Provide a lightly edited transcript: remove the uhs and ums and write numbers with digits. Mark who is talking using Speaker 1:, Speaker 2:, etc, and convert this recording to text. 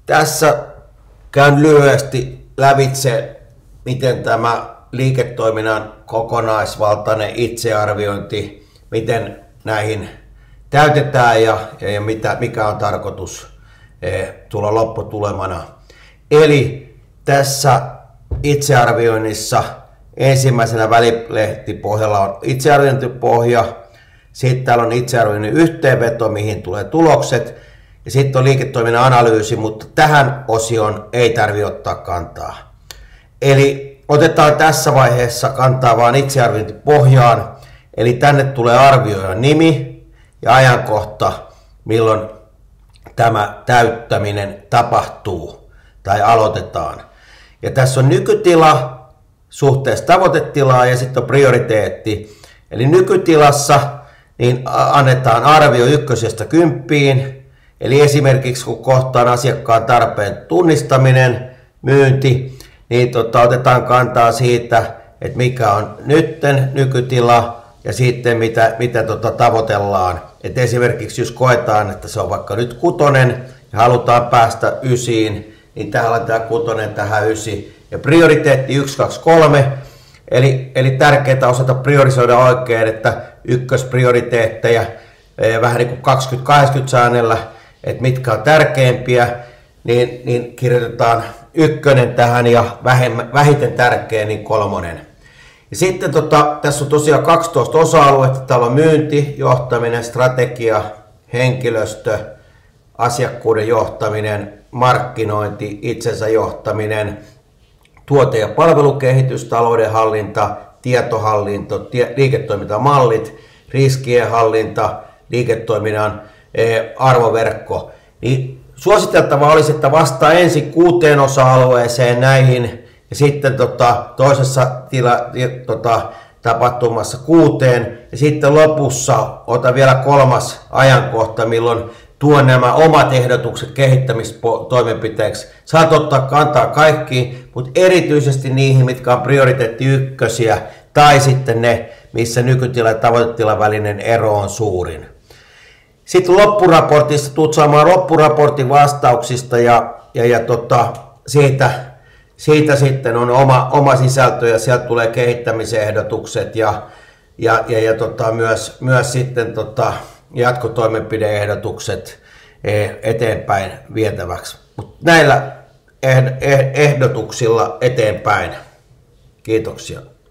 Speaker 1: Tässä käyn lyhyesti lävitse, miten tämä liiketoiminnan kokonaisvaltainen itsearviointi, miten näihin täytetään ja mikä on tarkoitus tulla lopputulemana. Eli tässä itsearvioinnissa ensimmäisenä välilehtipohjalla on itsearviointipohja, sitten täällä on itsearvioinnin yhteenveto, mihin tulee tulokset, ja sitten on liiketoiminnan analyysi, mutta tähän osioon ei tarvitse ottaa kantaa. Eli otetaan tässä vaiheessa kantaa vain itsearviointipohjaan, eli tänne tulee arvioijan nimi ja ajankohta, milloin tämä täyttäminen tapahtuu tai aloitetaan. Ja tässä on nykytila suhteessa tavoitetilaa ja sitten on prioriteetti. Eli nykytilassa niin annetaan arvio 1–10. Eli esimerkiksi kun kohtaan asiakkaan tarpeen tunnistaminen, myynti, niin otetaan kantaa siitä, että mikä on nytten nykytila ja sitten mitä tavoitellaan. Et esimerkiksi jos koetaan, että se on vaikka nyt 6 ja halutaan päästä 9, niin tähän laitetaan 6 tähän 9. Ja prioriteetti 1, 2, 3. Eli tärkeää osata priorisoida oikein, että ykkösprioriteetteja vähän niin kuin 20-80 säännöllä, että mitkä on tärkeimpiä, niin kirjoitetaan 1 tähän ja vähiten tärkeä niin 3. Ja sitten tässä on tosiaan 12 osa-aluetta. Täällä on myynti, johtaminen, strategia, henkilöstö, asiakkuuden johtaminen, markkinointi, itsensä johtaminen, tuote- ja palvelukehitys, taloudenhallinta, tietohallinto, liiketoimintamallit, riskienhallinta, liiketoiminnan arvoverkko. Niin suositeltavaa olisi, että vastaa ensin 6 osa-alueeseen näihin ja sitten toisessa tapahtumassa 6 ja sitten lopussa ota vielä 3. ajankohta, milloin tuon nämä omat ehdotukset kehittämistoimenpiteeksi. Saat ottaa kantaa kaikkiin, mutta erityisesti niihin, mitkä on prioriteetti 1 tai sitten ne, missä nykytila ja tavoitetilan välinen ero on suurin. Sitten loppuraportissa tulet saamaan loppuraportin vastauksista ja siitä sitten on oma sisältö ja sieltä tulee kehittämisehdotukset ja myös sitten jatkotoimenpideehdotukset eteenpäin vietäväksi. Mut näillä ehdotuksilla eteenpäin. Kiitoksia.